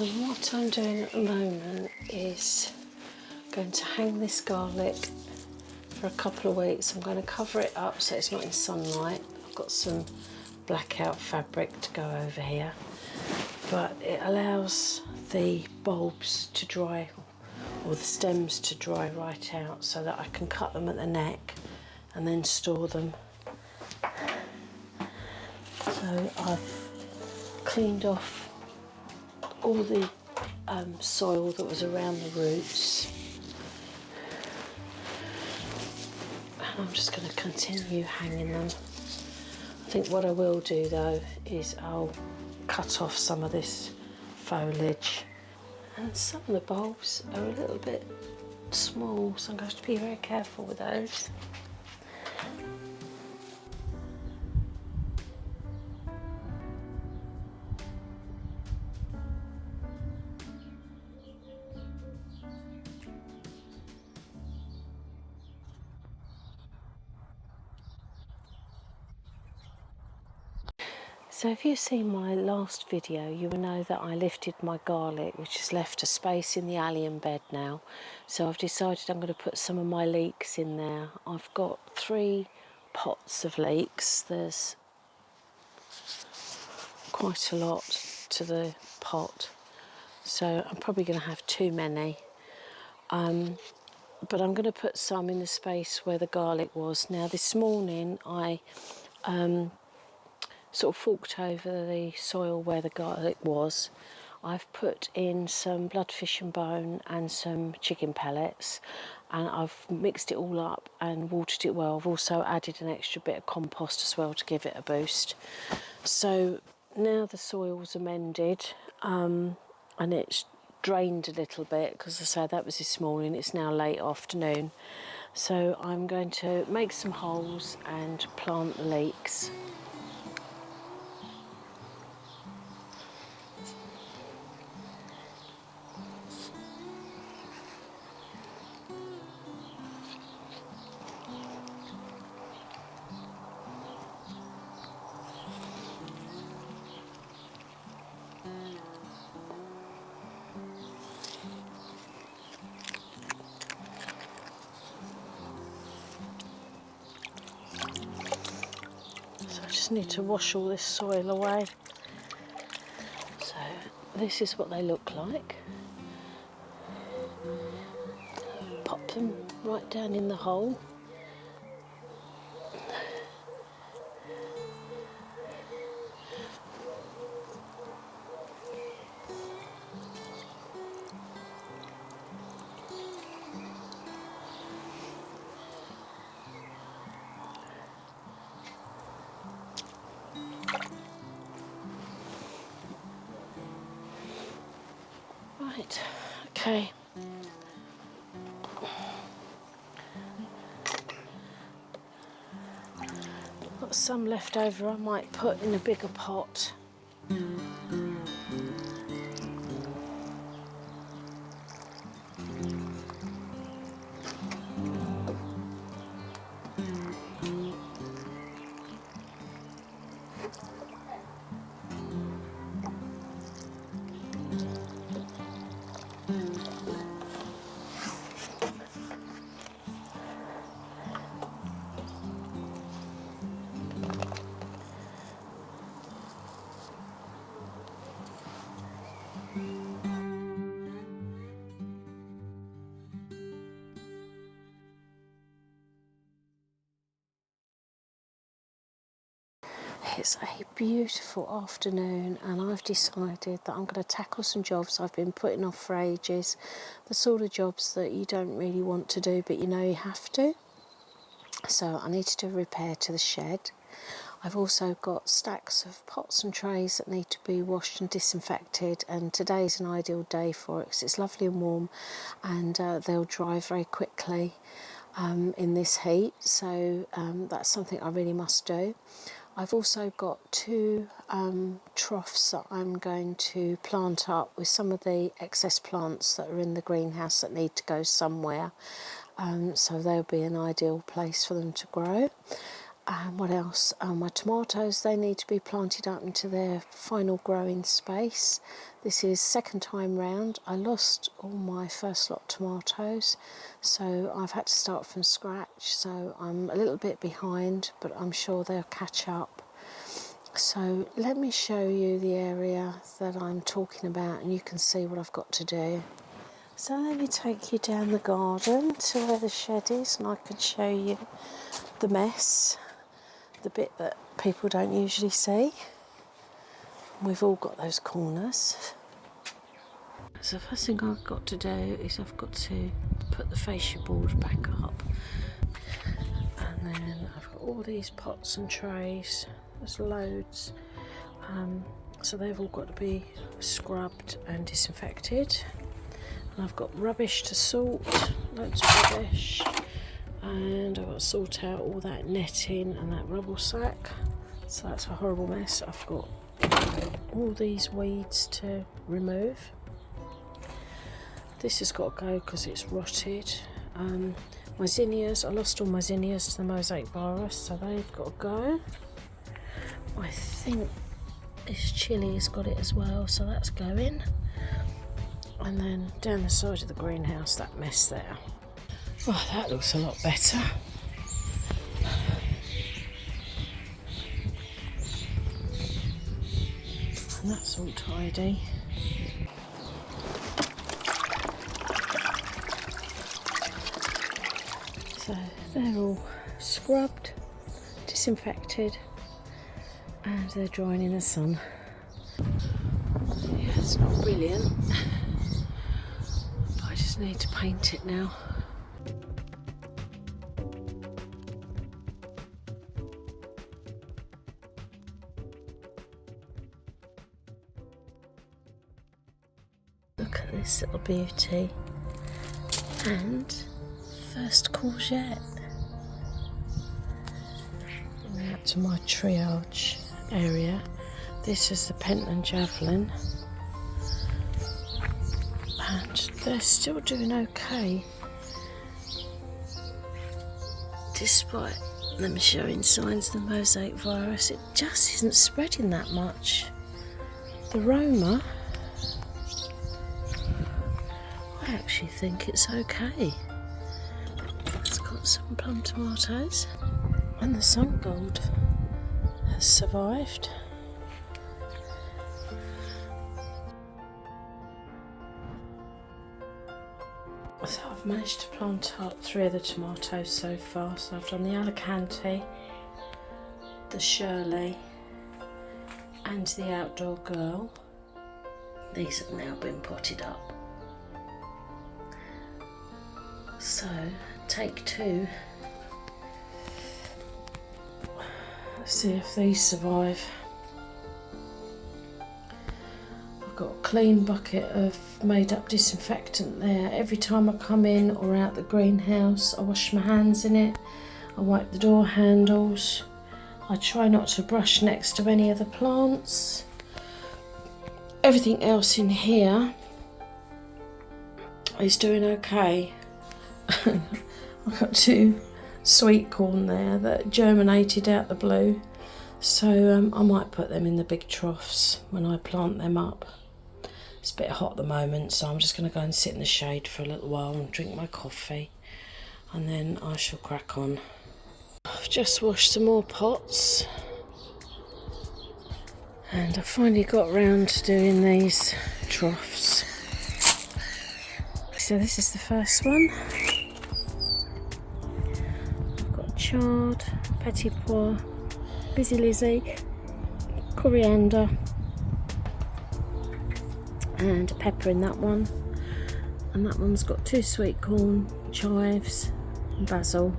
And what I'm doing at the moment is going to hang this garlic for a couple of weeks. I'm going to cover it up so it's not in sunlight. I've got some blackout fabric to go over here, but it allows the bulbs to dry, or the stems to dry right out, so that I can cut them at the neck and then store them. So I've cleaned off all the soil that was around the roots, and I'm just going to continue hanging them. I think what I will do though is I'll cut off some of this foliage, and some of the bulbs are a little bit small, so I'm going to have to be very careful with those. So if you've seen my last video, you will know that I lifted my garlic, which has left a space in the allium bed now. So I've decided I'm going to put some of my leeks in there. I've got 3 pots of leeks. There's quite a lot to the pot, so I'm probably going to have too many. But I'm going to put some in the space where the garlic was. Now this morning I sort of forked over the soil where the garlic was. I've put in some bloodfish and bone and some chicken pellets, and I've mixed it all up and watered it well. I've also added an extra bit of compost as well to give it a boost. So now the soil's amended, and it's drained a little bit, because I say that was this morning, it's now late afternoon. So I'm going to make some holes and plant the leeks. So I just need to wash all this soil away. So this is what they look like. Pop them right down in the hole. Right, okay. Got some left over I might put in a bigger pot. It's a beautiful afternoon, and I've decided that I'm going to tackle some jobs I've been putting off for ages. The sort of jobs that you don't really want to do, but you know you have to. So I need to do a repair to the shed. I've also got stacks of pots and trays that need to be washed and disinfected, and today's an ideal day for it because it's lovely and warm, and they'll dry very quickly in this heat. So that's something I really must do. I've also got 2 troughs that I'm going to plant up with some of the excess plants that are in the greenhouse that need to go somewhere. So they'll be an ideal place for them to grow. And what else? My tomatoes, they need to be planted up into their final growing space. This is second time round. I lost all my first lot of tomatoes, so I've had to start from scratch. So I'm a little bit behind, but I'm sure they'll catch up. So let me show you the area that I'm talking about and you can see what I've got to do. So let me take you down the garden to where the shed is and I can show you the mess, the bit that people don't usually see. We've all got those corners. So the first thing I've got to do is I've got to put the fascia board back up. And then I've got all these pots and trays, there's loads. So they've all got to be scrubbed and disinfected. And I've got rubbish to sort, loads of rubbish. And I've got to sort out all that netting and that rubble sack. So that's a horrible mess. I've got all these weeds to remove. This has got to go because it's rotted. My zinnias, I lost all my zinnias to the mosaic virus, so they've got to go. I think this chilli has got it as well, so that's going. And then down the side of the greenhouse, that mess there. Oh, that looks a lot better. And that's all tidy. So they're all scrubbed, disinfected, and they're drying in the sun. Yeah, it's not brilliant, but I just need to paint it now. Look at this little beauty. And first courgette. Going out to my triage area. This is the Pentland Javelin. And they're still doing okay. Despite them showing signs of the mosaic virus, it just isn't spreading that much. The Roma, I actually think it's okay. It's got some plum tomatoes, and the sun gold has survived. So I've managed to plant up 3 of the tomatoes so far. So I've done the Alicante, the Shirley, and the Outdoor Girl. These have now been potted up. So, take 2. Let's see if these survive. I've got a clean bucket of made up disinfectant there. Every time I come in or out the greenhouse, I wash my hands in it. I wipe the door handles. I try not to brush next to any of the plants. Everything else in here is doing okay. I've got 2 sweet corn there that germinated out the blue, so I might put them in the big troughs when I plant them up. It's a bit hot at the moment, so I'm just going to go and sit in the shade for a little while and drink my coffee, and then I shall crack on. I've just washed some more pots, and I finally got round to doing these troughs. So this is the first one. I've got chard, petit pois, busy Lizzie, coriander, and a pepper in that one. And that one's got 2 sweet corn, chives, and basil.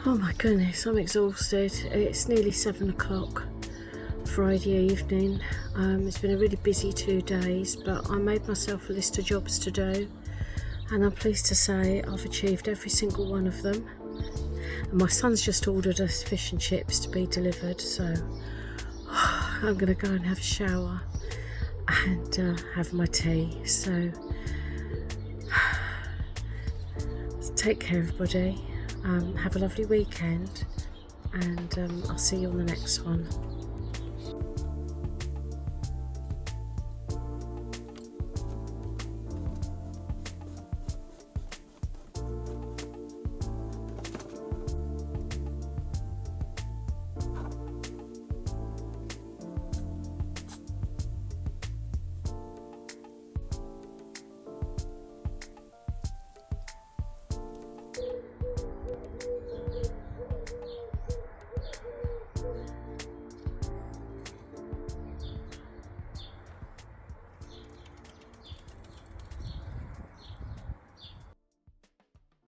Oh my goodness, I'm exhausted. It's nearly 7 o'clock Friday evening. It's been a really busy 2 days, but I made myself a list of jobs to do, and I'm pleased to say I've achieved every single one of them. And my son's just ordered us fish and chips to be delivered, so I'm going to go and have a shower and have my tea. So take care everybody, have a lovely weekend, and I'll see you on the next one.